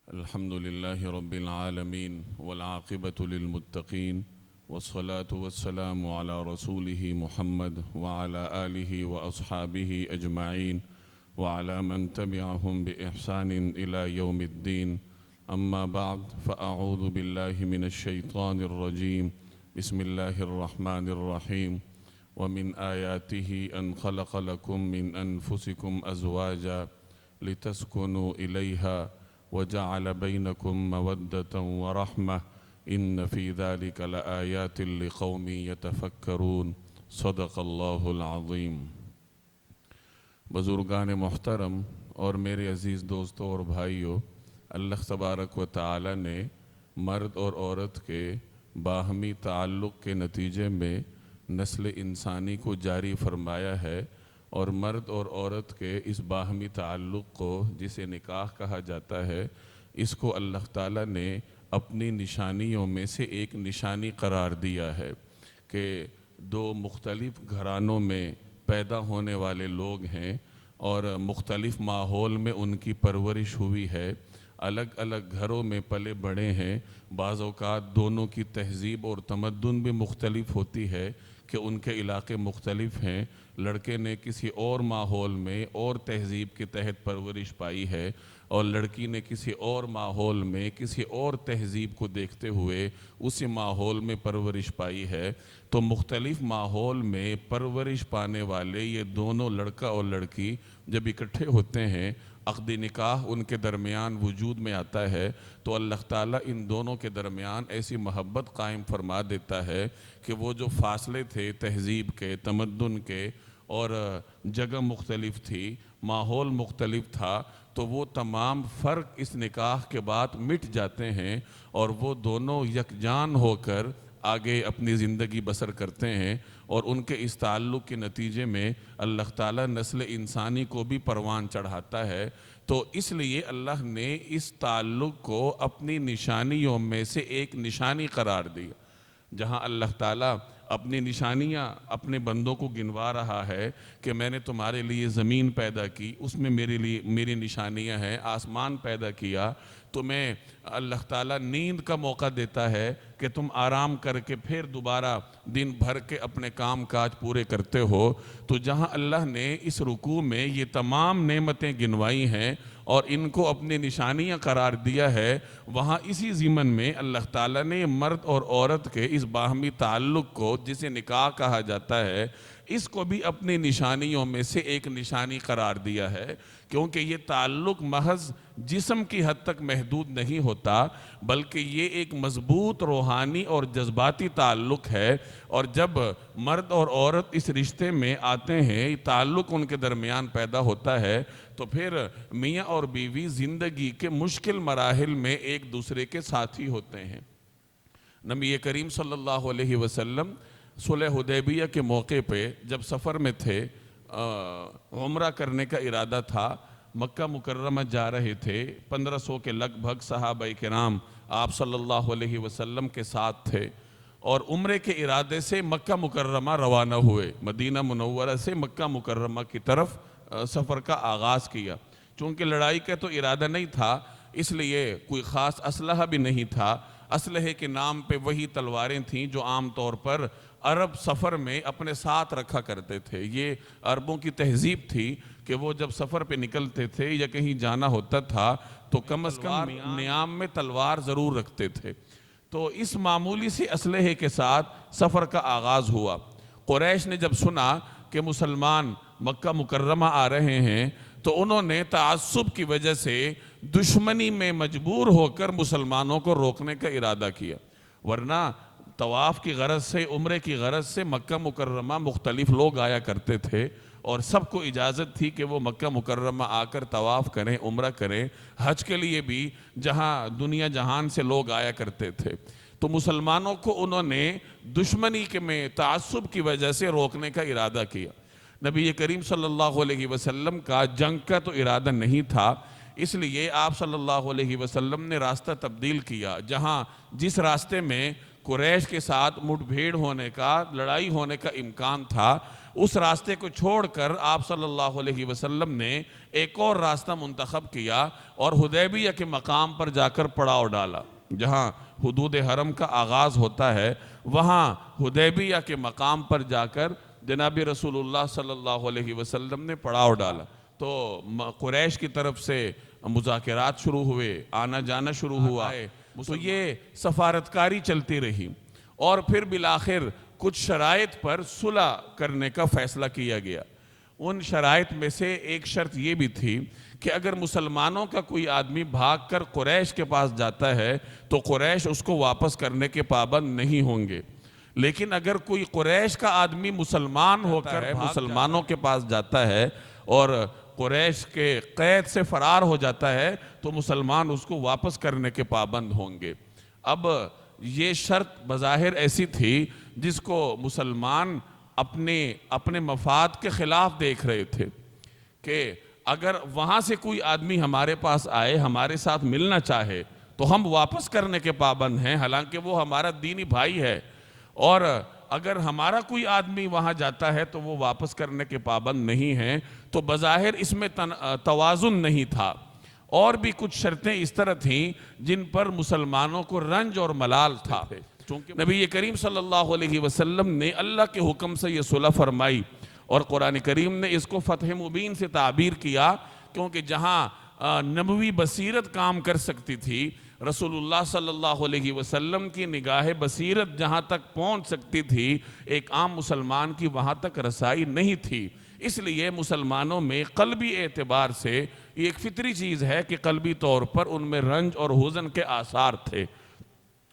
الحمد لله رب العالمين والعاقبة للمتقين والصلاة والسلام على رسوله محمد وعلى آله وأصحابه أجمعين وعلى من تبعهم بإحسان إلى يوم الدين. أما بعد فأعوذ بالله من الشيطان الرجيم. بسم الله الرحمن الرحيم. ومن آياته أن خلق لكم من أنفسكم أزواجا لتسكنوا إليها وجعل بينكم مودة ورحمة إن في ذلك لآيات لقوم يتفكرون. صدق اللہ العظیم. بزرگان محترم اور میرے عزیز دوستوں اور بھائیوں، اللہ تبارک و تعالی نے مرد اور عورت کے باہمی تعلق کے نتیجے میں نسل انسانی کو جاری فرمایا ہے، اور مرد اور عورت کے اس باہمی تعلق کو جسے نکاح کہا جاتا ہے، اس کو اللہ تعالیٰ نے اپنی نشانیوں میں سے ایک نشانی قرار دیا ہے کہ دو مختلف گھرانوں میں پیدا ہونے والے لوگ ہیں اور مختلف ماحول میں ان کی پرورش ہوئی ہے، الگ الگ گھروں میں پلے بڑھے ہیں، بعض اوقات دونوں کی تہذیب اور تمدن بھی مختلف ہوتی ہے کہ ان کے علاقے مختلف ہیں، لڑکے نے کسی اور ماحول میں اور تہذیب کے تحت پرورش پائی ہے اور لڑکی نے کسی اور ماحول میں کسی اور تہذیب کو دیکھتے ہوئے اسی ماحول میں پرورش پائی ہے. تو مختلف ماحول میں پرورش پانے والے یہ دونوں لڑکا اور لڑکی جب اکٹھے ہوتے ہیں، عقد نکاح ان کے درمیان وجود میں آتا ہے، تو اللہ تعالیٰ ان دونوں کے درمیان ایسی محبت قائم فرما دیتا ہے کہ وہ جو فاصلے تھے تہذیب کے، تمدن کے، اور جگہ مختلف تھی، ماحول مختلف تھا، تو وہ تمام فرق اس نکاح کے بعد مٹ جاتے ہیں اور وہ دونوں یکجان ہو کر آگے اپنی زندگی بسر کرتے ہیں. اور ان کے اس تعلق کے نتیجے میں اللہ تعالیٰ نسل انسانی کو بھی پروان چڑھاتا ہے. تو اس لیے اللہ نے اس تعلق کو اپنی نشانیوں میں سے ایک نشانی قرار دی. جہاں اللہ تعالیٰ اپنی نشانیاں اپنے بندوں کو گنوا رہا ہے کہ میں نے تمہارے لیے زمین پیدا کی، اس میں میری نشانیاں ہیں، آسمان پیدا کیا، تمہیں اللہ تعالیٰ نیند کا موقع دیتا ہے کہ تم آرام کر کے پھر دوبارہ دن بھر کے اپنے کام کاج پورے کرتے ہو. تو جہاں اللہ نے اس رکوع میں یہ تمام نعمتیں گنوائی ہیں اور ان کو اپنی نشانیاں قرار دیا ہے، وہاں اسی ضمن میں اللہ تعالیٰ نے مرد اور عورت کے اس باہمی تعلق کو جسے نکاح کہا جاتا ہے، اس کو بھی اپنی نشانیوں میں سے ایک نشانی قرار دیا ہے. کیونکہ یہ تعلق محض جسم کی حد تک محدود نہیں ہوتا، بلکہ یہ ایک مضبوط روحانی اور جذباتی تعلق ہے. اور جب مرد اور عورت اس رشتے میں آتے ہیں، تعلق ان کے درمیان پیدا ہوتا ہے، تو پھر میاں اور بیوی زندگی کے مشکل مراحل میں ایک دوسرے کے ساتھی ہوتے ہیں. نبی کریم صلی اللہ علیہ وسلم صلح حدیبیہ کے موقع پہ جب سفر میں تھے، عمرہ کرنے کا ارادہ تھا، مکہ مکرمہ جا رہے تھے، 1500 کے لگ بھگ صحابہ کرام آپ صلی اللہ علیہ وسلم کے ساتھ تھے اور عمرے کے ارادے سے مکہ مکرمہ روانہ ہوئے، مدینہ منورہ سے مکہ مکرمہ کی طرف سفر کا آغاز کیا. چونکہ لڑائی کا تو ارادہ نہیں تھا، اس لیے کوئی خاص اسلحہ بھی نہیں تھا. اسلحے کے نام پہ وہی تلواریں تھیں جو عام طور پر عرب سفر میں اپنے ساتھ رکھا کرتے تھے. یہ عربوں کی تہذیب تھی کہ وہ جب سفر پہ نکلتے تھے یا کہیں جانا ہوتا تھا تو کم از کم نیام میں تلوار ضرور رکھتے تھے. تو اس معمولی سی اسلحے کے ساتھ سفر کا آغاز ہوا. قریش نے جب سنا کہ مسلمان مکہ مکرمہ آ رہے ہیں تو انہوں نے تعصب کی وجہ سے دشمنی میں مجبور ہو کر مسلمانوں کو روکنے کا ارادہ کیا. ورنہ طواف کی غرض سے، عمرے کی غرض سے مکہ مکرمہ مختلف لوگ آیا کرتے تھے اور سب کو اجازت تھی کہ وہ مکہ مکرمہ آ کر طواف کریں، عمرہ کریں. حج کے لیے بھی جہاں دنیا جہان سے لوگ آیا کرتے تھے. تو مسلمانوں کو انہوں نے دشمنی کے میں تعصب کی وجہ سے روکنے کا ارادہ کیا. نبی کریم صلی اللہ علیہ وسلم کا جنگ کا تو ارادہ نہیں تھا، اس لیے آپ صلی اللہ علیہ وسلم نے راستہ تبدیل کیا. جہاں جس راستے میں قریش کے ساتھ مٹ بھیڑ ہونے کا، لڑائی ہونے کا امکان تھا، اس راستے کو چھوڑ کر آپ صلی اللہ علیہ وسلم نے ایک اور راستہ منتخب کیا اور حدیبیہ کے مقام پر جا کر پڑاؤ ڈالا۔ جہاں حدود حرم کا آغاز ہوتا ہے وہاں حدیبیہ کے مقام پر جا کر جناب رسول اللہ صلی اللہ علیہ وسلم نے پڑاؤ ڈالا۔ تو قریش کی طرف سے مذاکرات شروع ہوئے، آنا جانا شروع ہوا، تو یہ سفارتکاری چلتی رہی اور پھر بالآخر کچھ شرائط پر صلح کرنے کا فیصلہ کیا گیا۔ ان شرائط میں سے ایک شرط یہ بھی تھی کہ اگر مسلمانوں کا کوئی آدمی بھاگ کر قریش کے پاس جاتا ہے تو قریش اس کو واپس کرنے کے پابند نہیں ہوں گے، لیکن اگر کوئی قریش کا آدمی مسلمان ہو کر مسلمانوں کے پاس جاتا ہے اور قریش کے قید سے فرار ہو جاتا ہے تو مسلمان اس کو واپس کرنے کے پابند ہوں گے۔ اب یہ شرط بظاہر ایسی تھی جس کو مسلمان اپنے مفاد کے خلاف دیکھ رہے تھے کہ اگر وہاں سے کوئی آدمی ہمارے پاس آئے، ہمارے ساتھ ملنا چاہے تو ہم واپس کرنے کے پابند ہیں، حالانکہ وہ ہمارا دینی بھائی ہے، اور اگر ہمارا کوئی آدمی وہاں جاتا ہے تو وہ واپس کرنے کے پابند نہیں ہیں۔ تو بظاہر اس میں توازن نہیں تھا، اور بھی کچھ شرطیں اس طرح تھیں جن پر مسلمانوں کو رنج اور ملال تھا۔ چونکہ نبی کریم صلی اللہ علیہ وسلم نے اللہ کے حکم سے یہ صلح فرمائی اور قرآن کریم نے اس کو فتح مبین سے تعبیر کیا، کیونکہ جہاں نبوی بصیرت کام کر سکتی تھی، رسول اللہ صلی اللہ علیہ وسلم کی نگاہ بصیرت جہاں تک پہنچ سکتی تھی، ایک عام مسلمان کی وہاں تک رسائی نہیں تھی۔ اس لیے مسلمانوں میں قلبی اعتبار سے یہ ایک فطری چیز ہے کہ قلبی طور پر ان میں رنج اور حزن کے آثار تھے۔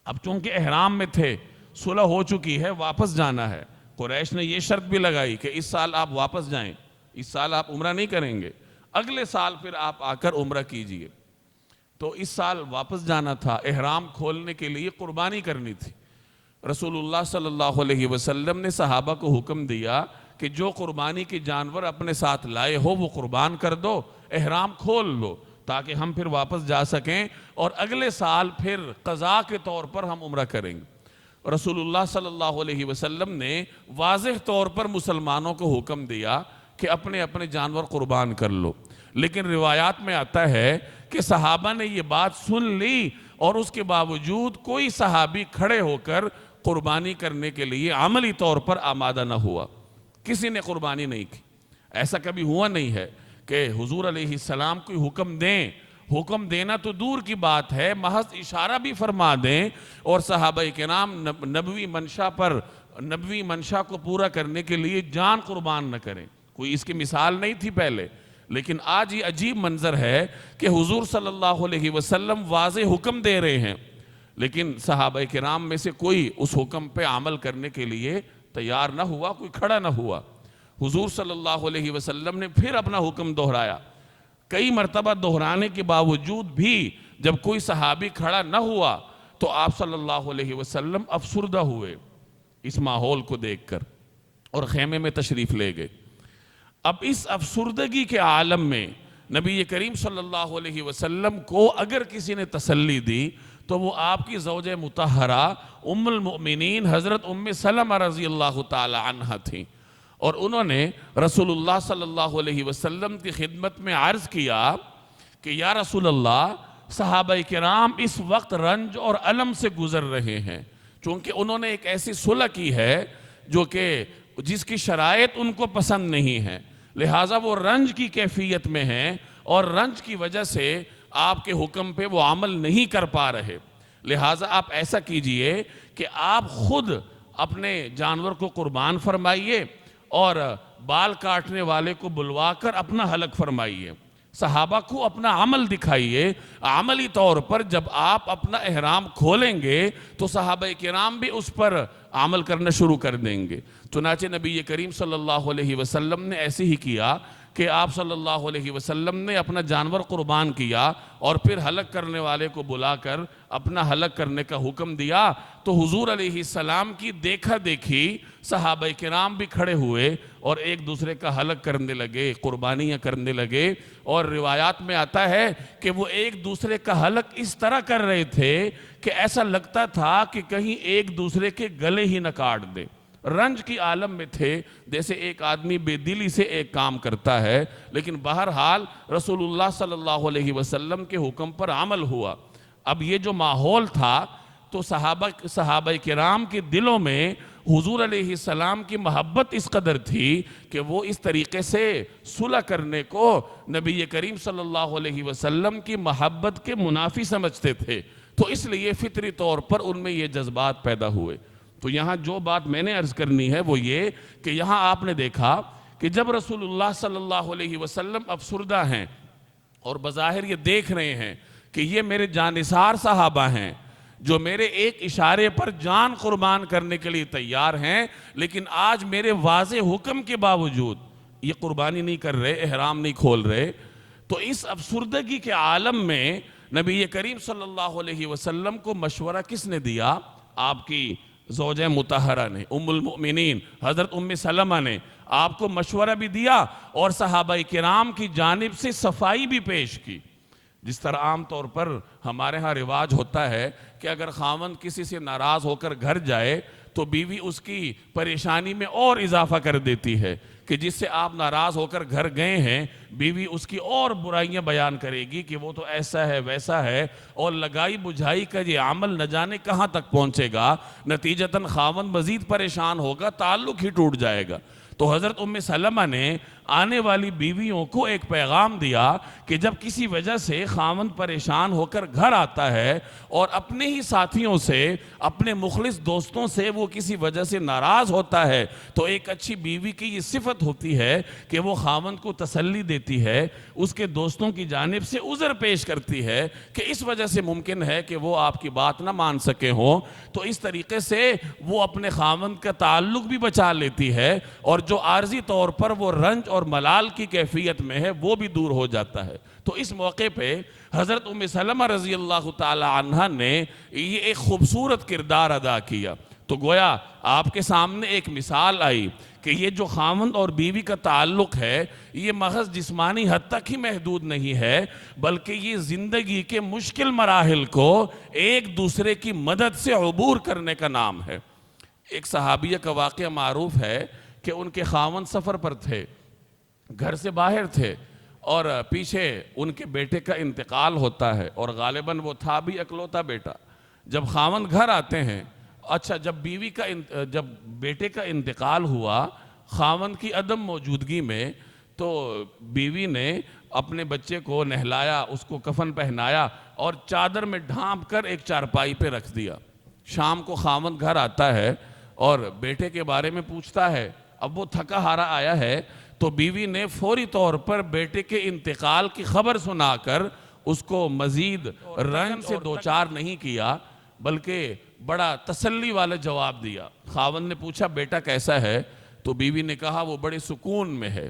اب چونکہ احرام میں تھے، صلح ہو چکی ہے، واپس جانا ہے، قریش نے یہ شرط بھی لگائی کہ اس سال آپ واپس جائیں، اس سال آپ عمرہ نہیں کریں گے، اگلے سال پھر آپ آ کر عمرہ کیجئے۔ تو اس سال واپس جانا تھا، احرام کھولنے کے لیے قربانی کرنی تھی۔ رسول اللہ صلی اللہ علیہ وسلم نے صحابہ کو حکم دیا کہ جو قربانی کے جانور اپنے ساتھ لائے ہو وہ قربان کر دو، احرام کھول لو، تاکہ ہم پھر واپس جا سکیں اور اگلے سال پھر قضاء کے طور پر ہم عمرہ کریں گے۔ رسول اللہ صلی اللہ علیہ وسلم نے واضح طور پر مسلمانوں کو حکم دیا کہ اپنے اپنے جانور قربان کر لو، لیکن روایات میں آتا ہے کہ صحابہ نے یہ بات سن لی اور اس کے باوجود کوئی صحابی کھڑے ہو کر قربانی کرنے کے لیے عملی طور پر آمادہ نہ ہوا، کسی نے قربانی نہیں کی۔ ایسا کبھی ہوا نہیں ہے کہ حضور علیہ السلام کوئی حکم دیں، حکم دینا تو دور کی بات ہے، محض اشارہ بھی فرما دیں اور صحابہ کرام نبوی منشا کو پورا کرنے کے لیے جان قربان نہ کریں، کوئی اس کی مثال نہیں تھی پہلے۔ لیکن آج یہ عجیب منظر ہے کہ حضور صلی اللہ علیہ وسلم واضح حکم دے رہے ہیں، لیکن صحابہ کرام میں سے کوئی اس حکم پہ عمل کرنے کے لیے تیار نہ ہوا، کوئی کھڑا نہ ہوا۔ حضور صلی اللہ علیہ وسلم نے پھر اپنا حکم دہرایا، کئی مرتبہ دہرانے کے باوجود بھی جب کوئی صحابی کھڑا نہ ہوا تو آپ صلی اللہ علیہ وسلم افسردہ ہوئے اس ماحول کو دیکھ کر اور خیمے میں تشریف لے گئے۔ اب اس افسردگی کے عالم میں نبی کریم صلی اللہ علیہ وسلم کو اگر کسی نے تسلی دی تو وہ آپ کی زوجہ مطہرہ ام المؤمنین حضرت ام سلمہ رضی اللہ تعالی عنہ تھیں، اور انہوں نے رسول اللہ صلی اللہ علیہ وسلم کی خدمت میں عرض کیا کہ یا رسول اللہ، صحابہ کرام اس وقت رنج اور علم سے گزر رہے ہیں، چونکہ انہوں نے ایک ایسی صلح کی ہے جو کہ جس کی شرائط ان کو پسند نہیں ہے، لہٰذا وہ رنج کی کیفیت میں ہیں اور رنج کی وجہ سے آپ کے حکم پہ وہ عمل نہیں کر پا رہے، لہٰذا آپ ایسا کیجئے کہ آپ خود اپنے جانور کو قربان فرمائیے اور بال کاٹنے والے کو بلوا کر اپنا حلق فرمائیے، صحابہ کو اپنا عمل دکھائیے۔ عملی طور پر جب آپ اپنا احرام کھولیں گے تو صحابہ کرام بھی اس پر عمل کرنا شروع کر دیں گے۔ چنانچہ نبی کریم صلی اللہ علیہ وسلم نے ایسے ہی کیا کہ آپ صلی اللہ علیہ وسلم نے اپنا جانور قربان کیا اور پھر ہلاک کرنے والے کو بلا کر اپنا ہلاک کرنے کا حکم دیا، تو حضور علیہ السلام کی دیکھا دیکھی صحابہ کرام بھی کھڑے ہوئے اور ایک دوسرے کا ہلاک کرنے لگے، قربانیاں کرنے لگے۔ اور روایات میں آتا ہے کہ وہ ایک دوسرے کا ہلاک اس طرح کر رہے تھے کہ ایسا لگتا تھا کہ کہیں ایک دوسرے کے گلے ہی نہ کاٹ دے۔ رنج کی عالم میں تھے، جیسے ایک آدمی بے دلی سے ایک کام کرتا ہے، لیکن بہرحال رسول اللہ صلی اللہ علیہ وسلم کے حکم پر عمل ہوا۔ اب یہ جو ماحول تھا تو صحابہ کرام کے دلوں میں حضور علیہ السلام کی محبت اس قدر تھی کہ وہ اس طریقے سے صلح کرنے کو نبی کریم صلی اللہ علیہ وسلم کی محبت کے منافی سمجھتے تھے، تو اس لیے فطری طور پر ان میں یہ جذبات پیدا ہوئے۔ تو یہاں جو بات میں نے عرض کرنی ہے وہ یہ کہ یہاں آپ نے دیکھا کہ جب رسول اللہ صلی اللہ علیہ وسلم افسردہ ہیں اور بظاہر یہ دیکھ رہے ہیں کہ یہ میرے جانثار صحابہ ہیں جو میرے ایک اشارے پر جان قربان کرنے کے لیے تیار ہیں، لیکن آج میرے واضح حکم کے باوجود یہ قربانی نہیں کر رہے، احرام نہیں کھول رہے، تو اس افسردگی کے عالم میں نبی کریم صلی اللہ علیہ وسلم کو مشورہ کس نے دیا؟ آپ کی زوجہ مطہرہ نے، ام المؤمنین حضرت ام سلمہ نے آپ کو مشورہ بھی دیا اور صحابہ کرام کی جانب سے صفائی بھی پیش کی۔ جس طرح عام طور پر ہمارے ہاں رواج ہوتا ہے کہ اگر خاوند کسی سے ناراض ہو کر گھر جائے تو بیوی اس کی پریشانی میں اور اضافہ کر دیتی ہے کہ جس سے آپ ناراض ہو کر گھر گئے ہیں بیوی اس کی اور برائیاں بیان کرے گی کہ وہ تو ایسا ہے ویسا ہے، اور لگائی بجھائی کا یہ عمل نہ جانے کہاں تک پہنچے گا، نتیجتاً خاوند مزید پریشان ہوگا، تعلق ہی ٹوٹ جائے گا۔ تو حضرت ام سلمہ نے آنے والی بیویوں کو ایک پیغام دیا کہ جب کسی وجہ سے خاوند پریشان ہو کر گھر آتا ہے اور اپنے ہی ساتھیوں سے، اپنے مخلص دوستوں سے وہ کسی وجہ سے ناراض ہوتا ہے، تو ایک اچھی بیوی کی یہ صفت ہوتی ہے کہ وہ خاوند کو تسلی دیتی ہے، اس کے دوستوں کی جانب سے عذر پیش کرتی ہے کہ اس وجہ سے ممکن ہے کہ وہ آپ کی بات نہ مان سکے ہوں، تو اس طریقے سے وہ اپنے خاوند کا تعلق بھی بچا لیتی ہے، اور جو عارضی طور پر وہ رنج اور ملال کی کیفیت میں ہے وہ بھی دور ہو جاتا ہے۔ تو اس موقع پہ حضرت ام سلمہ رضی اللہ تعالی عنہ نے یہ ایک خوبصورت کردار ادا کیا۔ تو گویا آپ کے سامنے ایک مثال آئی کہ یہ جو خاوند اور بیوی کا تعلق ہے یہ محض جسمانی حد تک ہی محدود نہیں ہے، بلکہ یہ زندگی کے مشکل مراحل کو ایک دوسرے کی مدد سے عبور کرنے کا نام ہے۔ ایک صحابیہ کا واقعہ معروف ہے کہ ان کے خاوند سفر پر تھے، گھر سے باہر تھے، اور پیچھے ان کے بیٹے کا انتقال ہوتا ہے، اور غالباً وہ تھا بھی اکلوتا بیٹا۔ جب خاوند گھر آتے ہیں، اچھا جب بیٹے کا انتقال ہوا خاوند کی عدم موجودگی میں، تو بیوی نے اپنے بچے کو نہلایا، اس کو کفن پہنایا اور چادر میں ڈھانپ کر ایک چارپائی پہ رکھ دیا۔ شام کو خاوند گھر آتا ہے اور بیٹے کے بارے میں پوچھتا ہے، اب وہ تھکا ہارا آیا ہے، تو بیوی نے فوری طور پر بیٹے کے انتقال کی خبر سنا کر اس کو مزید رنج سے دوچار نہیں کیا، بلکہ بڑا تسلی والا جواب دیا۔ خاوند نے پوچھا بیٹا کیسا ہے؟ تو بیوی نے کہا وہ بڑے سکون میں ہے۔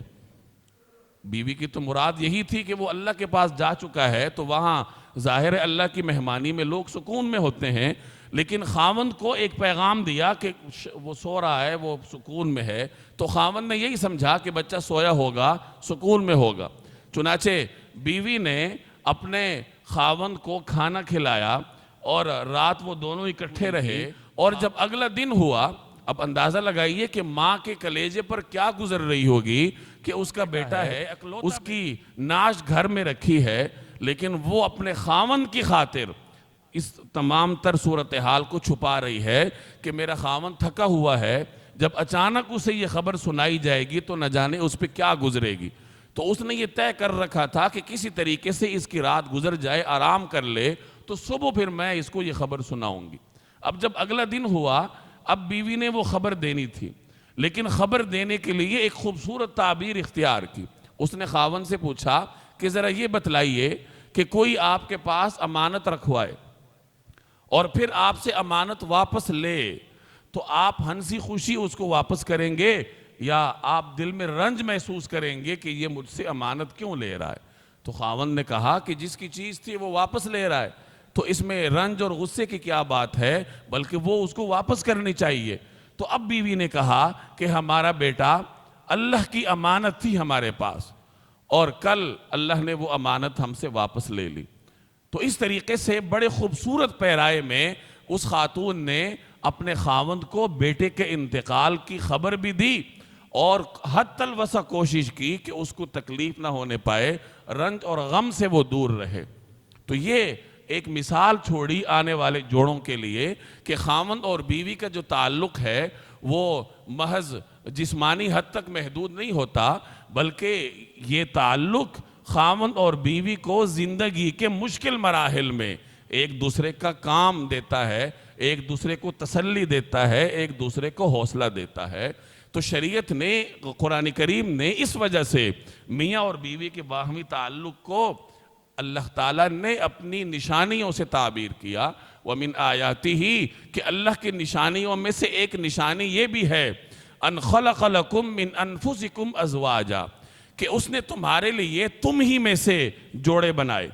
بیوی کی تو مراد یہی تھی کہ وہ اللہ کے پاس جا چکا ہے تو وہاں ظاہر اللہ کی مہمانی میں لوگ سکون میں ہوتے ہیں، لیکن خاوند کو ایک پیغام دیا کہ وہ سو رہا ہے، وہ سکون میں ہے، تو خاوند نے یہی سمجھا کہ بچہ سویا ہوگا، سکون میں ہوگا۔ چنانچہ بیوی نے اپنے خاوند کو کھانا کھلایا اور رات وہ دونوں اکٹھے رہے، اور جب اگلا دن ہوا، اب اندازہ لگائیے کہ ماں کے کلیجے پر کیا گزر رہی ہوگی کہ اس کا بیٹا ہے، اس کی ناش گھر میں رکھی ہے، لیکن وہ اپنے خاوند کی خاطر اس تمام تر صورتحال کو چھپا رہی ہے کہ میرا خاوند تھکا ہوا ہے، جب اچانک اسے یہ خبر سنائی جائے گی تو نہ جانے اس پہ کیا گزرے گی۔ تو اس نے یہ طے کر رکھا تھا کہ کسی طریقے سے اس کی رات گزر جائے، آرام کر لے، تو صبح پھر میں اس کو یہ خبر سناؤں گی۔ اب جب اگلا دن ہوا، اب بیوی نے وہ خبر دینی تھی، لیکن خبر دینے کے لیے ایک خوبصورت تعبیر اختیار کی۔ اس نے خاوند سے پوچھا کہ ذرا یہ بتلائیے کہ کوئی آپ کے پاس امانت رکھوائے اور پھر آپ سے امانت واپس لے تو آپ ہنسی خوشی اس کو واپس کریں گے یا آپ دل میں رنج محسوس کریں گے کہ یہ مجھ سے امانت کیوں لے رہا ہے؟ تو خاوند نے کہا کہ جس کی چیز تھی وہ واپس لے رہا ہے، تو اس میں رنج اور غصے کی کیا بات ہے، بلکہ وہ اس کو واپس کرنی چاہیے۔ تو اب بیوی نے کہا کہ ہمارا بیٹا اللہ کی امانت تھی ہمارے پاس، اور کل اللہ نے وہ امانت ہم سے واپس لے لی۔ تو اس طریقے سے بڑے خوبصورت پیرائے میں اس خاتون نے اپنے خاوند کو بیٹے کے انتقال کی خبر بھی دی، اور حد الوسع کوشش کی کہ اس کو تکلیف نہ ہونے پائے، رنج اور غم سے وہ دور رہے۔ تو یہ ایک مثال چھوڑی آنے والے جوڑوں کے لیے کہ خاوند اور بیوی کا جو تعلق ہے وہ محض جسمانی حد تک محدود نہیں ہوتا، بلکہ یہ تعلق خاوند اور بیوی کو زندگی کے مشکل مراحل میں ایک دوسرے کا کام دیتا ہے، ایک دوسرے کو تسلی دیتا ہے، ایک دوسرے کو حوصلہ دیتا ہے۔ تو شریعت نے، قرآن کریم نے اس وجہ سے میاں اور بیوی کے باہمی تعلق کو اللہ تعالیٰ نے اپنی نشانیوں سے تعبیر کیا۔ وَمِنْ آیَاتِهِ کہ اللہ کی نشانیوں میں سے ایک نشانی یہ بھی ہے أَنْ خَلَقَ لَكُم مِّنْ أَنفُسِكُمْ أَزْوَاجًا کہ اس نے تمہارے لیے تم ہی میں سے جوڑے بنائے،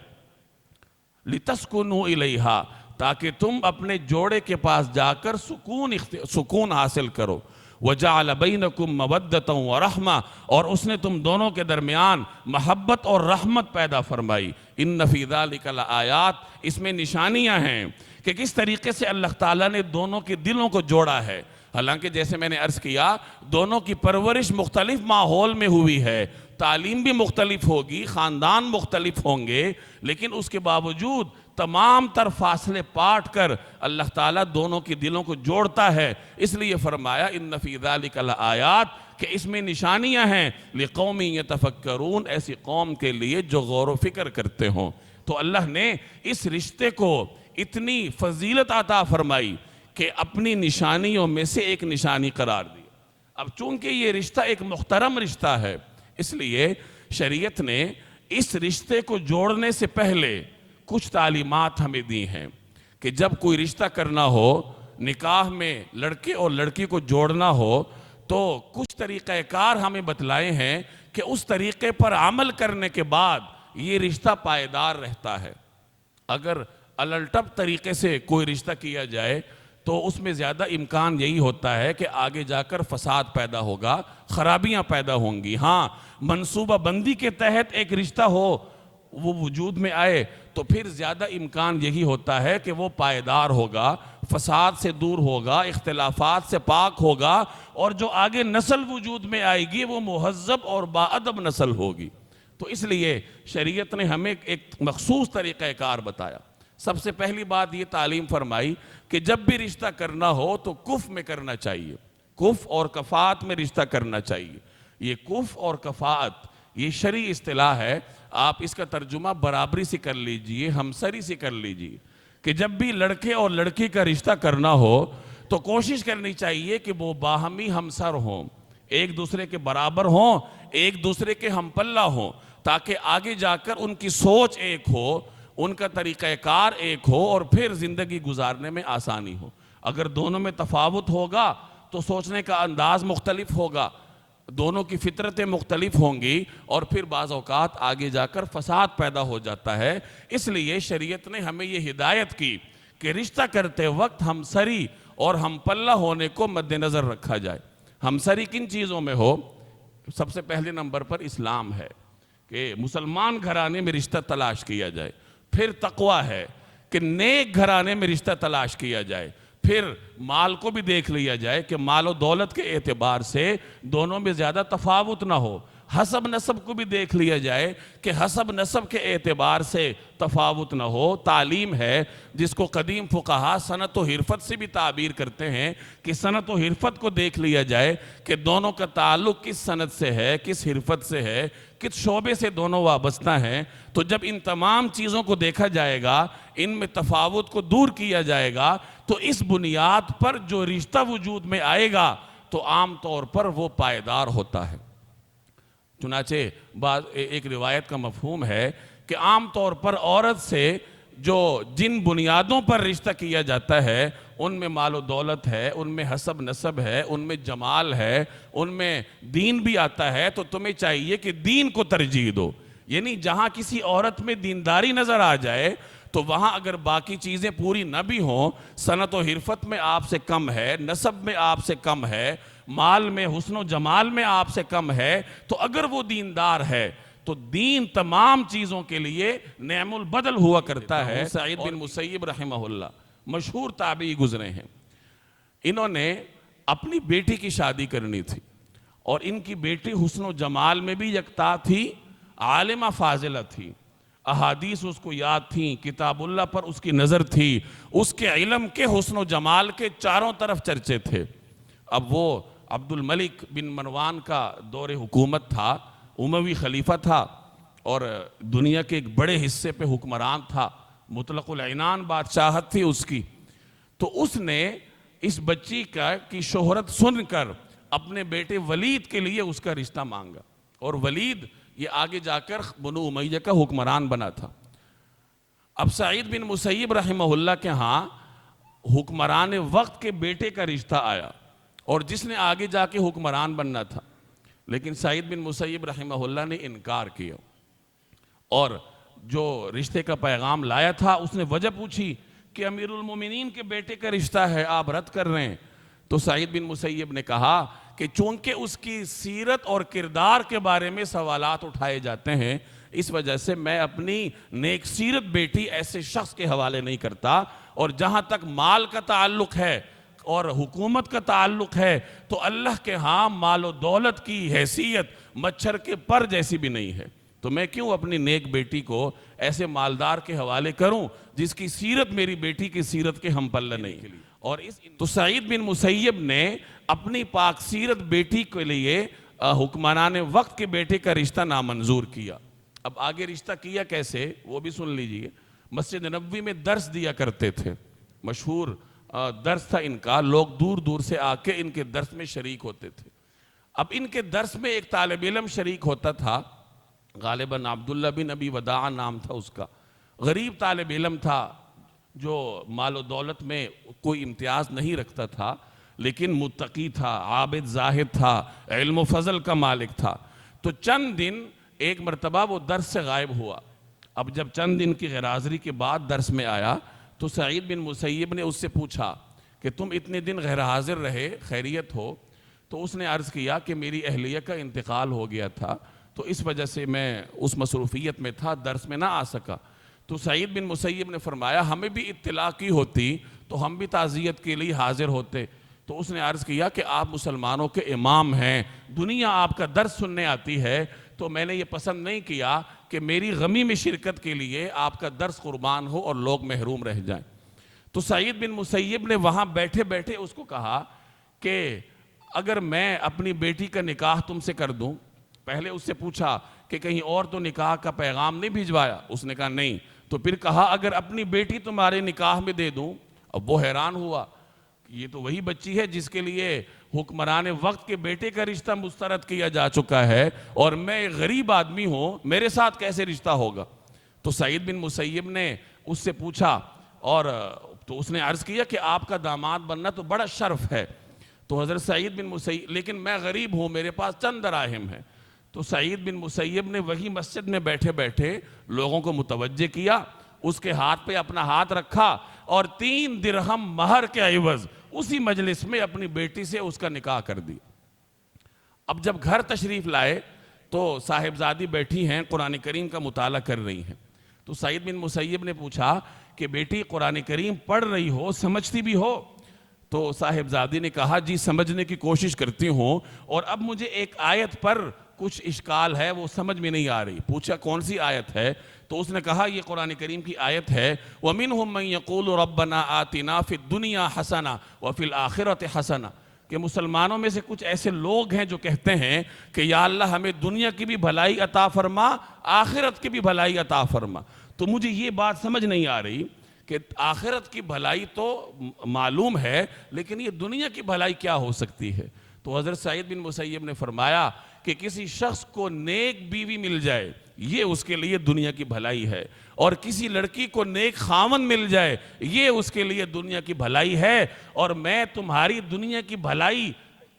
لِتَسْكُنُوا إِلَيْهَا تاکہ تم اپنے جوڑے کے پاس جا کر سکون حاصل کرو، وَجَعَلَ بَيْنَكُمْ مَوَدَّةً وَرَحْمَةً اور اس نے تم دونوں کے درمیان محبت اور رحمت پیدا فرمائی۔ إِنَّ فِي ذَلِكَ لَآيَاتٍ اس میں نشانیاں ہیں کہ کس طریقے سے اللہ تعالیٰ نے دونوں کے دلوں کو جوڑا ہے۔ حالانکہ جیسے میں نے عرض کیا، دونوں کی پرورش مختلف ماحول میں ہوئی ہے، تعلیم بھی مختلف ہوگی، خاندان مختلف ہوں گے، لیکن اس کے باوجود تمام تر فاصلے پاٹ کر اللہ تعالیٰ دونوں کے دلوں کو جوڑتا ہے۔ اس لیے فرمایا ان فی ذالک لآیات کہ اس میں نشانیاں ہیں لقوم یتفکرون ایسی قوم کے لیے جو غور و فکر کرتے ہوں۔ تو اللہ نے اس رشتے کو اتنی فضیلت عطا فرمائی کہ اپنی نشانیوں میں سے ایک نشانی قرار دی۔ اب چونکہ یہ رشتہ ایک محترم رشتہ ہے، اس لیے شریعت نے اس رشتے کو جوڑنے سے پہلے کچھ تعلیمات ہمیں دی ہیں کہ جب کوئی رشتہ کرنا ہو، نکاح میں لڑکے اور لڑکی کو جوڑنا ہو، تو کچھ طریقہ کار ہمیں بتلائے ہیں کہ اس طریقے پر عمل کرنے کے بعد یہ رشتہ پائیدار رہتا ہے۔ اگر الٹپ طریقے سے کوئی رشتہ کیا جائے تو اس میں زیادہ امکان یہی ہوتا ہے کہ آگے جا کر فساد پیدا ہوگا، خرابیاں پیدا ہوں گی۔ ہاں، منصوبہ بندی کے تحت ایک رشتہ ہو، وہ وجود میں آئے تو پھر زیادہ امکان یہی ہوتا ہے کہ وہ پائیدار ہوگا، فساد سے دور ہوگا، اختلافات سے پاک ہوگا، اور جو آگے نسل وجود میں آئے گی وہ مہذب اور باادب نسل ہوگی۔ تو اس لیے شریعت نے ہمیں ایک مخصوص طریقہ کار بتایا۔ سب سے پہلی بات یہ تعلیم فرمائی کہ جب بھی رشتہ کرنا ہو تو کف میں کرنا چاہیے، کف اور کفات میں رشتہ کرنا چاہیے۔ یہ کف اور کفات یہ شرعی اصطلاح ہے، آپ اس کا ترجمہ برابری سے کر لیجئے، ہمسری سے کر لیجئے، کہ جب بھی لڑکے اور لڑکی کا رشتہ کرنا ہو تو کوشش کرنی چاہیے کہ وہ باہمی ہمسر ہوں، ایک دوسرے کے برابر ہوں، ایک دوسرے کے ہم پلہ ہوں، تاکہ آگے جا کر ان کی سوچ ایک ہو، ان کا طریقہ کار ایک ہو، اور پھر زندگی گزارنے میں آسانی ہو۔ اگر دونوں میں تفاوت ہوگا تو سوچنے کا انداز مختلف ہوگا، دونوں کی فطرتیں مختلف ہوں گی، اور پھر بعض اوقات آگے جا کر فساد پیدا ہو جاتا ہے۔ اس لیے شریعت نے ہمیں یہ ہدایت کی کہ رشتہ کرتے وقت ہمسری اور ہم پلہ ہونے کو مد نظر رکھا جائے۔ ہمسری کن چیزوں میں ہو؟ سب سے پہلے نمبر پر اسلام ہے کہ مسلمان گھرانے میں رشتہ تلاش کیا جائے، پھر تقویٰ ہے کہ نیک گھرانے میں رشتہ تلاش کیا جائے، پھر مال کو بھی دیکھ لیا جائے کہ مال و دولت کے اعتبار سے دونوں میں زیادہ تفاوت نہ ہو، حسب نسب کو بھی دیکھ لیا جائے کہ حسب نسب کے اعتبار سے تفاوت نہ ہو۔ تعلیم ہے جس کو قدیم فقہا صنعت و حرفت سے بھی تعبیر کرتے ہیں کہ صنعت و حرفت کو دیکھ لیا جائے کہ دونوں کا تعلق کس صنعت سے ہے، کس حرفت سے ہے، کس شعبے سے دونوں وابستہ ہیں۔ تو جب ان تمام چیزوں کو دیکھا جائے گا، ان میں تفاوت کو دور کیا جائے گا، تو اس بنیاد پر جو رشتہ وجود میں آئے گا تو عام طور پر وہ پائیدار ہوتا ہے۔ چنانچہ ایک روایت کا مفہوم ہے کہ عام طور پر عورت سے جو جن بنیادوں پر رشتہ کیا جاتا ہے ان میں مال و دولت ہے، ان میں حسب نسب ہے، ان میں جمال ہے، ان میں دین بھی آتا ہے، تو تمہیں چاہیے کہ دین کو ترجیح دو. یعنی جہاں کسی عورت میں دینداری نظر آ جائے تو وہاں اگر باقی چیزیں پوری نہ بھی ہوں، صنعت و حرفت میں آپ سے کم ہے، نسب میں آپ سے کم ہے، مال میں حسن و جمال میں آپ سے کم ہے، تو اگر وہ دیندار ہے تو دین تمام چیزوں کے لیے نعم البدل ہوا کرتا ہے. سعید بن مسیب رحمہ اللہ مشہور تابعی گزرے ہیں. انہوں نے اپنی بیٹی کی شادی کرنی تھی اور ان کی بیٹی حسن و جمال میں بھی یکتا تھی، عالمہ فاضلہ تھی، احادیث اس کو یاد تھیں، کتاب اللہ پر اس کی نظر تھی، اس کے علم کے حسن و جمال کے چاروں طرف چرچے تھے. اب وہ عبد الملک بن مروان کا دور حکومت تھا، اموی خلیفہ تھا اور دنیا کے ایک بڑے حصے پہ حکمران تھا، مطلق العنان بادشاہت تھی اس کی. تو اس نے اس بچی کی شہرت سن کر اپنے بیٹے ولید کے لیے اس کا رشتہ مانگا، اور ولید یہ آگے جا کر بنو امیہ کا حکمران بنا تھا. اب سعید بن مسیب رحمہ اللہ کے ہاں حکمران وقت کے بیٹے کا رشتہ آیا اور جس نے آگے جا کے حکمران بننا تھا، لیکن سعید بن مسیب رحمہ اللہ نے انکار کیا اور جو رشتے کا پیغام لایا تھا اس نے وجہ پوچھی کہ امیر المومنین کے بیٹے کا رشتہ ہے، آپ رد کر رہے ہیں. تو سعید بن مسیب نے کہا کہ چونکہ اس کی سیرت اور کردار کے بارے میں سوالات اٹھائے جاتے ہیں، اس وجہ سے میں اپنی نیک سیرت بیٹی ایسے شخص کے حوالے نہیں کرتا. اور جہاں تک مال کا تعلق ہے اور حکومت کا تعلق ہے تو اللہ کے ہاں مال و دولت کی حیثیت مچھر کے پر جیسی بھی نہیں ہے، تو میں کیوں اپنی نیک بیٹی کو ایسے مالدار کے حوالے کروں جس کی سیرت میری بیٹی کی سیرت کے ہم پلہ نہیں. اور تو سعید بن مسیب نے اپنی پاک سیرت بیٹی کے لیے حکمران وقت کے بیٹے کا رشتہ نامنظور کیا. اب آگے رشتہ کیا کیسے وہ بھی سن لیجئے. مسجد نبوی میں درس دیا کرتے تھے، مشہور درس تھا ان کا، لوگ دور دور سے آ کے ان کے درس میں شریک ہوتے تھے. اب ان کے درس میں ایک طالب علم شریک ہوتا تھا، غالباً عبداللہ بن ابی وداع نام تھا اس کا. غریب طالب علم تھا جو مال و دولت میں کوئی امتیاز نہیں رکھتا تھا، لیکن متقی تھا، عابد زاہد تھا، علم و فضل کا مالک تھا. تو چند دن ایک مرتبہ وہ درس سے غائب ہوا. اب جب چند دن کی غیر حاضری کے بعد درس میں آیا تو سعید بن مسیب نے اس سے پوچھا کہ تم اتنے دن غیر حاضر رہے، خیریت ہو؟ تو اس نے عرض کیا کہ میری اہلیہ کا انتقال ہو گیا تھا تو اس وجہ سے میں اس مصروفیت میں تھا، درس میں نہ آ سکا. تو سعید بن مسیب نے فرمایا ہمیں بھی اطلاع کی ہوتی تو ہم بھی تعزیت کے لیے حاضر ہوتے. تو اس نے عرض کیا کہ آپ مسلمانوں کے امام ہیں، دنیا آپ کا درس سننے آتی ہے، تو میں نے یہ پسند نہیں کیا کہ میری غمی میں شرکت کے لیے آپ کا درس قربان ہو اور لوگ محروم رہ جائیں. تو سعید بن مسیب نے وہاں بیٹھے بیٹھے اس کو کہا کہ اگر میں اپنی بیٹی کا نکاح تم سے کر دوں، پہلے اس سے پوچھا کہ کہیں اور تو نکاح کا پیغام نہیں بھیجوایا؟ اس نے کہا نہیں. تو پھر کہا اگر اپنی بیٹی تمہارے نکاح میں دے دوں؟ اب وہ حیران ہوا، یہ تو وہی بچی ہے جس کے لیے حکمران وقت کے بیٹے کا رشتہ مسترد کیا جا چکا ہے اور میں ایک غریب آدمی ہوں، میرے ساتھ کیسے رشتہ ہوگا؟ تو سعید بن مسیب نے اس سے پوچھا اور تو اس نے عرض کیا کہ آپ کا داماد بننا تو بڑا شرف ہے. تو حضرت سعید بن مسیب، لیکن میں غریب ہوں، میرے پاس چند دراہم ہیں. تو سعید بن مسیب نے وہی مسجد میں بیٹھے بیٹھے لوگوں کو متوجہ کیا، اس کے ہاتھ پہ اپنا ہاتھ رکھا اور 3 درہم مہر کے عوض اسی مجلس میں اپنی بیٹی سے اس کا نکاح کر دیا. اب جب گھر تشریف لائے تو صاحبزادی بیٹھی ہیں، قرآن کریم کا مطالعہ کر رہی ہیں. تو سعید بن مسیب نے پوچھا کہ بیٹی قرآن کریم پڑھ رہی ہو، سمجھتی بھی ہو؟ تو صاحبزادی نے کہا جی سمجھنے کی کوشش کرتی ہوں، اور اب مجھے ایک آیت پر کچھ اشکال ہے، وہ سمجھ میں نہیں آ رہی. پوچھا کون سی آیت ہے؟ تو اس نے کہا یہ قرآن کریم کی آیت ہے وَمِنْهُمْ مَنْ يَقُولُ رَبَّنَا آتِنَا فِي الدُّنْيَا حَسَنَةً وَفِي الْآخِرَةِ حَسَنَةً، کہ مسلمانوں میں سے کچھ ایسے لوگ ہیں جو کہتے ہیں کہ یا اللہ ہمیں دنیا کی بھی بھلائی عطا فرما، آخرت کی بھی بھلائی عطا فرما. تو مجھے یہ بات سمجھ نہیں آ رہی کہ آخرت کی بھلائی تو معلوم ہے لیکن یہ دنیا کی بھلائی کیا ہو سکتی ہے؟ تو حضرت سعید بن مسیب نے فرمایا کہ کسی شخص کو نیک بیوی مل جائے یہ اس کے لیے دنیا کی بھلائی ہے، اور کسی لڑکی کو نیک خاوند مل جائے یہ اس کے لیے دنیا کی بھلائی ہے، اور میں تمہاری دنیا کی بھلائی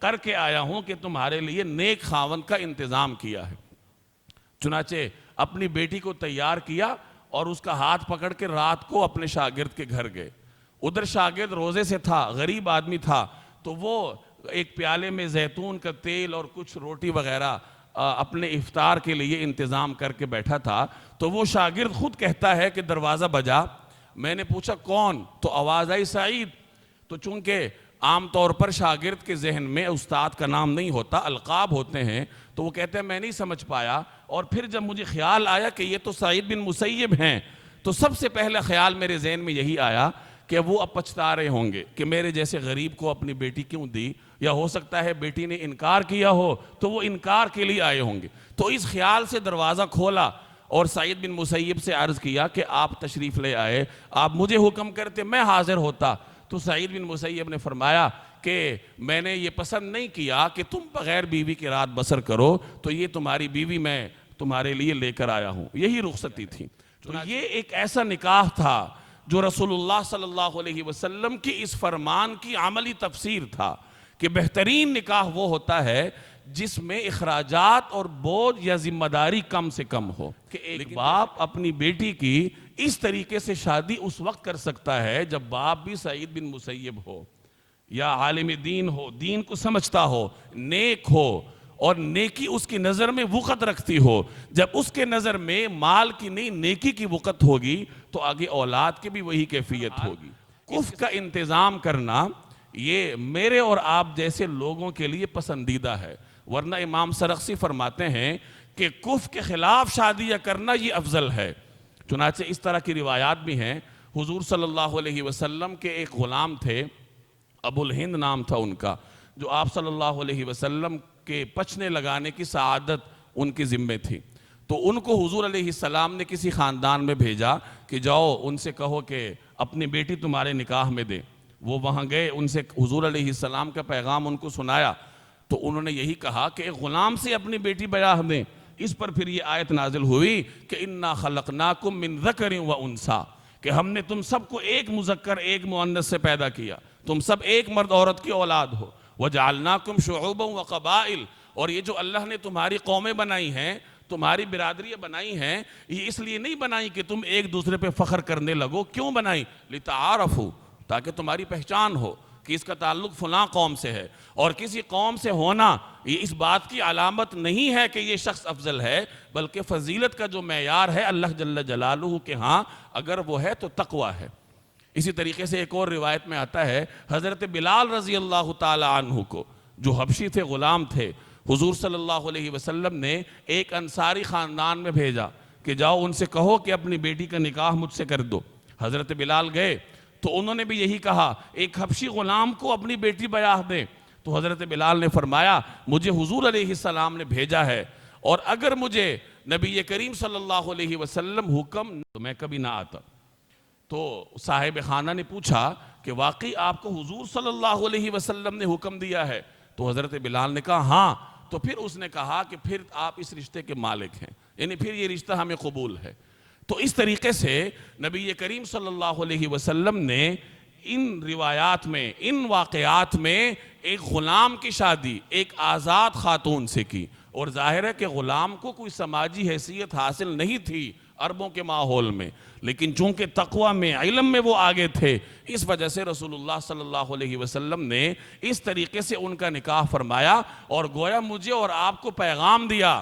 کر کے آیا ہوں کہ تمہارے لیے نیک خاوند کا انتظام کیا ہے۔ چنانچہ اپنی بیٹی کو تیار کیا اور اس کا ہاتھ پکڑ کے رات کو اپنے شاگرد کے گھر گئے۔ ادھر شاگرد روزے سے تھا، غریب آدمی تھا، تو وہ ایک پیالے میں زیتون کا تیل اور کچھ روٹی وغیرہ اپنے افطار کے لیے انتظام کر کے بیٹھا تھا۔ تو وہ شاگرد خود کہتا ہے کہ دروازہ بجا، میں نے پوچھا کون؟ تو آواز آئی سعید۔ تو چونکہ عام طور پر شاگرد کے ذہن میں استاد کا نام نہیں ہوتا، القاب ہوتے ہیں، تو وہ کہتے ہیں میں نہیں سمجھ پایا، اور پھر جب مجھے خیال آیا کہ یہ تو سعید بن مسیب ہیں، تو سب سے پہلا خیال میرے ذہن میں یہی آیا کہ وہ اب پچھتا رہے ہوں گے کہ میرے جیسے غریب کو اپنی بیٹی کیوں دی، یا ہو سکتا ہے بیٹی نے انکار کیا ہو تو وہ انکار کے لیے آئے ہوں گے۔ تو اس خیال سے دروازہ کھولا اور سعید بن مسیب سے عرض کیا کہ آپ تشریف لے آئے، آپ مجھے حکم کرتے میں حاضر ہوتا۔ تو سعید بن مسیب نے فرمایا کہ میں نے یہ پسند نہیں کیا کہ تم بغیر بیوی کی رات بسر کرو، تو یہ تمہاری بیوی میں تمہارے لیے لے کر آیا ہوں۔ یہی رخصتی تھی۔ تو یہ ایک ایسا نکاح تھا جو رسول اللہ صلی اللہ علیہ وسلم کی اس فرمان کی عملی تفسیر تھا کہ بہترین نکاح وہ ہوتا ہے جس میں اخراجات اور بوجھ یا ذمہ داری کم سے کم ہو، کہ ایک باپ اپنی بیٹی کی اس طریقے سے شادی اس وقت کر سکتا ہے جب باپ بھی سعید بن مسیب ہو، یا عالم دین ہو، دین کو سمجھتا ہو، نیک ہو، اور نیکی اس کی نظر میں وقت رکھتی ہو۔ جب اس کے نظر میں مال کی نہیں نیکی کی وقت ہوگی تو آگے اولاد کی بھی وہی کیفیت ہوگی۔ کف کا انتظام کرنا یہ میرے اور آپ جیسے لوگوں کے لیے پسندیدہ ہے، ورنہ امام سرخسی فرماتے ہیں کہ کف کے خلاف شادیاں کرنا یہ افضل ہے۔ چنانچہ اس طرح کی روایات بھی ہیں۔ حضور صلی اللہ علیہ وسلم کے ایک غلام تھے، ابو الہند نام تھا ان کا، جو آپ صلی اللہ علیہ وسلم کے پچھنے لگانے کی سعادت ان کی ذمہ تھی۔ تو ان کو حضور علیہ السلام نے کسی خاندان میں بھیجا کہ جاؤ ان سے کہو کہ اپنی بیٹی تمہارے نکاح میں دے۔ وہ وہاں گئے، ان سے حضور علیہ السلام کا پیغام ان کو سنایا، تو انہوں نے یہی کہا کہ ایک غلام سے اپنی بیٹی بیاہ دیں۔ اس پر پھر یہ آیت نازل ہوئی کہ اِنَّا خَلَقْنَاكُم مِّن ذَكَرٍ وَأُنثَىٰ، کہ ہم نے تم سب کو ایک مذکر ایک مؤنث سے پیدا کیا، تم سب ایک مرد عورت کی اولاد ہو۔ وَجَعَلْنَاكُمْ شُعُوبًا وَقَبَائِلَ، اور یہ جو اللہ نے تمہاری قومیں بنائی ہیں، تمہاری برادریاں بنائی ہیں، یہ اس لیے نہیں بنائی کہ تم ایک دوسرے پہ فخر کرنے لگو۔ کیوں بنائی؟ لِتَعَارَفُوا، تاکہ تمہاری پہچان ہو کہ اس کا تعلق فلاں قوم سے ہے۔ اور کسی قوم سے ہونا یہ اس بات کی علامت نہیں ہے کہ یہ شخص افضل ہے، بلکہ فضیلت کا جو معیار ہے اللہ جل جلالہ کے ہاں اگر وہ ہے تو تقوی ہے۔ اسی طریقے سے ایک اور روایت میں آتا ہے، حضرت بلال رضی اللہ تعالی عنہ کو، جو حبشی تھے، غلام تھے، حضور صلی اللہ علیہ وسلم نے ایک انصاری خاندان میں بھیجا کہ جاؤ ان سے کہو کہ اپنی بیٹی کا نکاح مجھ سے کر دو۔ حضرت بلال گئے تو انہوں نے بھی یہی کہا، ایک حبشی غلام کو اپنی بیٹی بیاہ دیں۔ تو حضرت بلال نے فرمایا مجھے حضور علیہ السلام نے بھیجا ہے، اور اگر مجھے نبی کریم صلی اللہ علیہ وسلم حکم تو میں کبھی نہ آتا۔ تو صاحب خانہ نے پوچھا کہ واقعی آپ کو حضور صلی اللہ علیہ وسلم نے حکم دیا ہے؟ تو حضرت بلال نے کہا ہاں۔ تو پھر اس نے کہا کہ پھر آپ اس رشتے کے مالک ہیں، یعنی پھر یہ رشتہ ہمیں قبول ہے۔ تو اس طریقے سے نبی کریم صلی اللہ علیہ وسلم نے ان روایات میں، ان واقعات میں ایک غلام کی شادی ایک آزاد خاتون سے کی، اور ظاہر ہے کہ غلام کو کوئی سماجی حیثیت حاصل نہیں تھی عربوں کے ماحول میں، لیکن چونکہ تقوی میں، علم میں وہ آگے تھے، اس وجہ سے رسول اللہ صلی اللہ علیہ وسلم نے اس طریقے سے ان کا نکاح فرمایا، اور گویا مجھے اور آپ کو پیغام دیا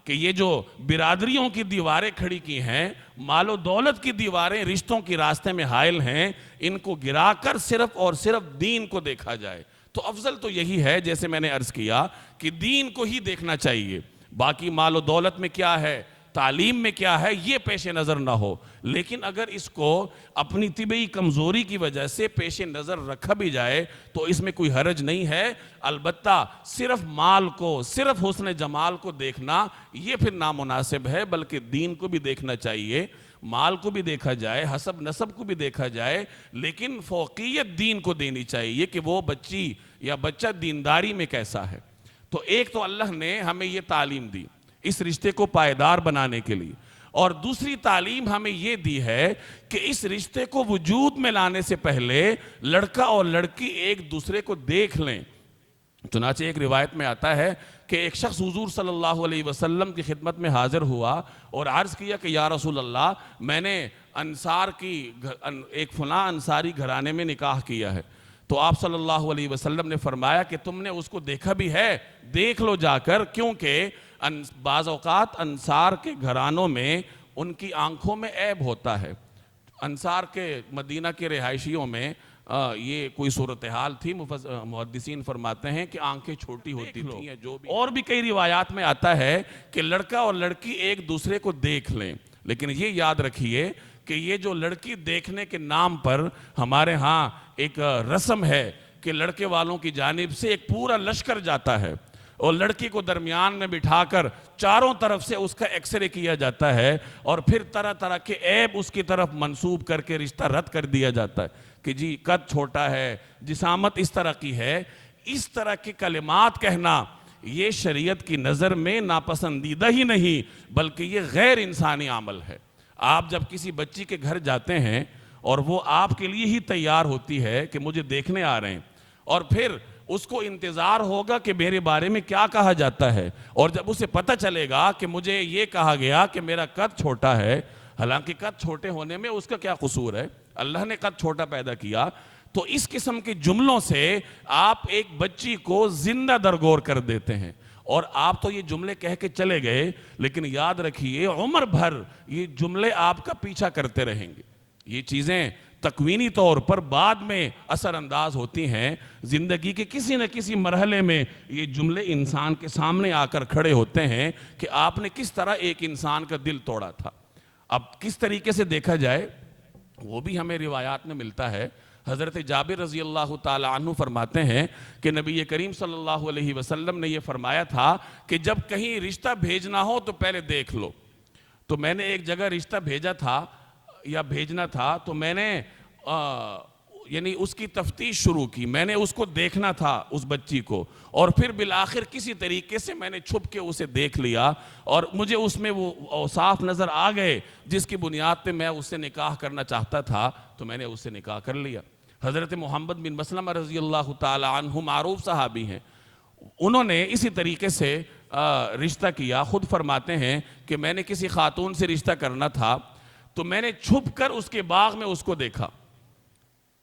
کہ یہ جو برادریوں کی دیواریں کھڑی کی ہیں، مال و دولت کی دیواریں رشتوں کی راستے میں حائل ہیں، ان کو گرا کر صرف اور صرف دین کو دیکھا جائے۔ تو افضل تو یہی ہے، جیسے میں نے عرض کیا، کہ دین کو ہی دیکھنا چاہیے، باقی مال و دولت میں کیا ہے، تعلیم میں کیا ہے، یہ پیش نظر نہ ہو۔ لیکن اگر اس کو اپنی طبعی کمزوری کی وجہ سے پیش نظر رکھا بھی جائے تو اس میں کوئی حرج نہیں ہے، البتہ صرف مال کو، صرف حسن جمال کو دیکھنا یہ پھر نامناسب ہے، بلکہ دین کو بھی دیکھنا چاہیے، مال کو بھی دیکھا جائے، حسب نسب کو بھی دیکھا جائے، لیکن فوقیت دین کو دینی چاہیے کہ وہ بچی یا بچہ دینداری میں کیسا ہے۔ تو ایک تو اللہ نے ہمیں یہ تعلیم دی اس رشتے کو پائیدار بنانے کے لیے، اور دوسری تعلیم ہمیں یہ دی ہے کہ اس رشتے کو وجود میں لانے سے پہلے لڑکا اور لڑکی ایک دوسرے کو دیکھ لیں۔ چنانچہ ایک روایت میں آتا ہے کہ ایک شخص حضور صلی اللہ علیہ وسلم کی خدمت میں حاضر ہوا اور عرض کیا کہ یا رسول اللہ، میں نے انصار کی ایک فلاں انصاری گھرانے میں نکاح کیا ہے۔ تو آپ صلی اللہ علیہ وسلم نے فرمایا کہ تم نے اس کو دیکھا بھی ہے؟ دیکھ لو جا کر، کیونکہ بعض اوقات انصار کے گھرانوں میں ان کی آنکھوں میں عیب ہوتا ہے۔ انصار کے مدینہ کے رہائشیوں میں یہ کوئی صورتحال تھی، محدثین فرماتے ہیں کہ آنکھیں چھوٹی ہوتی تھیں، جو بھی اور بھی کئی روایات میں آتا ہے کہ لڑکا اور لڑکی ایک دوسرے کو دیکھ لیں۔ لیکن یہ یاد رکھیے کہ یہ جو لڑکی دیکھنے کے نام پر ہمارے ہاں ایک رسم ہے کہ لڑکے والوں کی جانب سے ایک پورا لشکر جاتا ہے اور لڑکی کو درمیان میں بٹھا کر چاروں طرف سے اس کا ایکس رے کیا جاتا ہے، اور پھر طرح طرح کے عیب اس کی طرف منسوب کر کے رشتہ رد کر دیا جاتا ہے کہ جی قد چھوٹا ہے، جسامت اس طرح کی ہے۔ اس طرح کے کلمات کہنا یہ شریعت کی نظر میں ناپسندیدہ ہی نہیں بلکہ یہ غیر انسانی عمل ہے۔ آپ جب کسی بچی کے گھر جاتے ہیں اور وہ آپ کے لیے ہی تیار ہوتی ہے کہ مجھے دیکھنے آ رہے ہیں، اور پھر اس کو انتظار ہوگا کہ میرے بارے میں کیا کہا جاتا ہے، اور جب اسے پتہ چلے گا کہ مجھے یہ کہا گیا کہ میرا قد چھوٹا ہے، حالانکہ قد چھوٹے ہونے میں اس کا کیا قصور ہے، اللہ نے قد چھوٹا پیدا کیا، تو اس قسم کے جملوں سے آپ ایک بچی کو زندہ درگور کر دیتے ہیں۔ اور آپ تو یہ جملے کہہ کے چلے گئے، لیکن یاد رکھیے عمر بھر یہ جملے آپ کا پیچھا کرتے رہیں گے۔ یہ چیزیں تکوینی طور پر بعد میں اثر انداز ہوتی ہیں، زندگی کے کسی نہ کسی مرحلے میں یہ جملے انسان کے سامنے آ کر کھڑے ہوتے ہیں کہ آپ نے کس طرح ایک انسان کا دل توڑا تھا۔ اب کس طریقے سے دیکھا جائے وہ بھی ہمیں روایات میں ملتا ہے۔ حضرت جابر رضی اللہ تعالی عنہ فرماتے ہیں کہ نبی کریم صلی اللہ علیہ وسلم نے یہ فرمایا تھا کہ جب کہیں رشتہ بھیجنا ہو تو پہلے دیکھ لو۔ تو میں نے ایک جگہ رشتہ بھیجا تھا یا بھیجنا تھا، تو میں نے یعنی اس کی تفتیش شروع کی، میں نے اس کو دیکھنا تھا اس بچی کو، اور پھر بالآخر کسی طریقے سے میں نے چھپ کے اسے دیکھ لیا، اور مجھے اس میں وہ اوصاف نظر آ گئے جس کی بنیاد پہ میں اس سے نکاح کرنا چاہتا تھا، تو میں نے اس سے نکاح کر لیا۔ حضرت محمد بن مسلمہ رضی اللہ تعالی عنہ معروف صحابی ہیں، انہوں نے اسی طریقے سے رشتہ کیا۔ خود فرماتے ہیں کہ میں نے کسی خاتون سے رشتہ کرنا تھا، تو میں نے چھپ کر اس کے باغ میں اس کو دیکھا،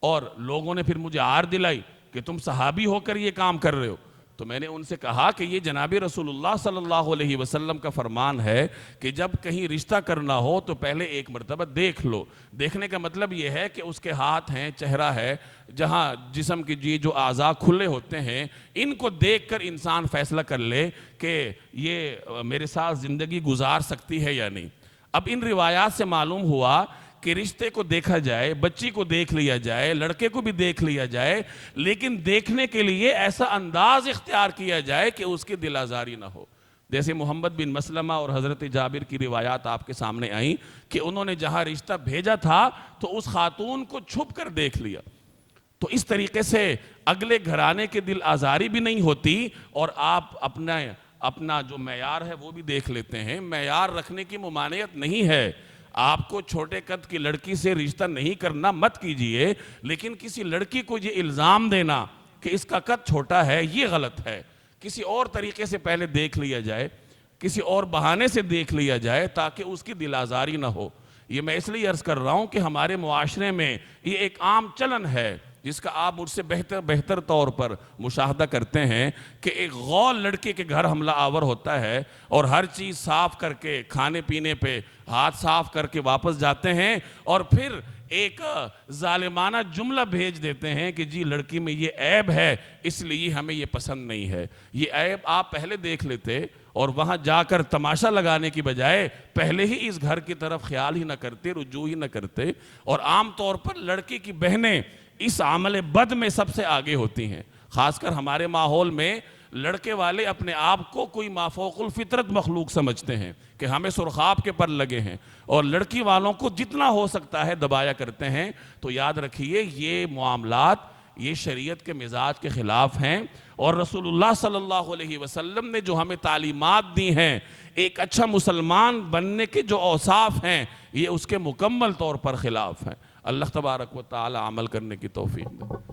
اور لوگوں نے پھر مجھے آر دلائی کہ تم صحابی ہو کر یہ کام کر رہے ہو۔ تو میں نے ان سے کہا کہ یہ جناب رسول اللہ صلی اللہ علیہ وسلم کا فرمان ہے کہ جب کہیں رشتہ کرنا ہو تو پہلے ایک مرتبہ دیکھ لو۔ دیکھنے کا مطلب یہ ہے کہ اس کے ہاتھ ہیں، چہرہ ہے، جہاں جسم کی جو اعضاء کھلے ہوتے ہیں، ان کو دیکھ کر انسان فیصلہ کر لے کہ یہ میرے ساتھ زندگی گزار سکتی ہے یا نہیں۔ اب ان روایات سے معلوم ہوا کہ رشتے کو دیکھا جائے، بچی کو دیکھ لیا جائے، لڑکے کو بھی دیکھ لیا جائے، لیکن دیکھنے کے لیے ایسا انداز اختیار کیا جائے کہ اس کی دل آزاری نہ ہو۔ جیسے محمد بن مسلمہ اور حضرت جابر کی روایات آپ کے سامنے آئیں کہ انہوں نے جہاں رشتہ بھیجا تھا تو اس خاتون کو چھپ کر دیکھ لیا۔ تو اس طریقے سے اگلے گھرانے کے دل آزاری بھی نہیں ہوتی، اور آپ اپنا جو معیار ہے وہ بھی دیکھ لیتے ہیں۔ معیار رکھنے کی ممانعت نہیں ہے، آپ کو چھوٹے قد کی لڑکی سے رشتہ نہیں کرنا مت کیجئے، لیکن کسی لڑکی کو یہ الزام دینا کہ اس کا قد چھوٹا ہے یہ غلط ہے۔ کسی اور طریقے سے پہلے دیکھ لیا جائے، کسی اور بہانے سے دیکھ لیا جائے تاکہ اس کی دل آزاری نہ ہو۔ یہ میں اس لیے عرض کر رہا ہوں کہ ہمارے معاشرے میں یہ ایک عام چلن ہے جس کا آپ مجھ سے بہتر طور پر مشاہدہ کرتے ہیں کہ ایک غول لڑکے کے گھر حملہ آور ہوتا ہے، اور ہر چیز صاف کر کے کھانے پینے پہ ہاتھ صاف کر کے واپس جاتے ہیں، اور پھر ایک ظالمانہ جملہ بھیج دیتے ہیں کہ جی لڑکی میں یہ عیب ہے اس لیے ہمیں یہ پسند نہیں ہے۔ یہ عیب آپ پہلے دیکھ لیتے اور وہاں جا کر تماشا لگانے کی بجائے پہلے ہی اس گھر کی طرف خیال ہی نہ کرتے، رجوع ہی نہ کرتے۔ اور عام طور پر لڑکی کی بہنیں اس عمل بد میں سب سے آگے ہوتی ہیں، خاص کر ہمارے ماحول میں لڑکے والے اپنے آپ کو کوئی مافوق الفطرت مخلوق سمجھتے ہیں کہ ہمیں سرخاب کے پر لگے ہیں، اور لڑکی والوں کو جتنا ہو سکتا ہے دبایا کرتے ہیں۔ تو یاد رکھیے یہ معاملات یہ شریعت کے مزاج کے خلاف ہیں، اور رسول اللہ صلی اللہ علیہ وسلم نے جو ہمیں تعلیمات دی ہیں ایک اچھا مسلمان بننے کے جو اوصاف ہیں یہ اس کے مکمل طور پر خلاف ہیں۔ اللہ تبارک و تعالی عمل کرنے کی توفیق دے۔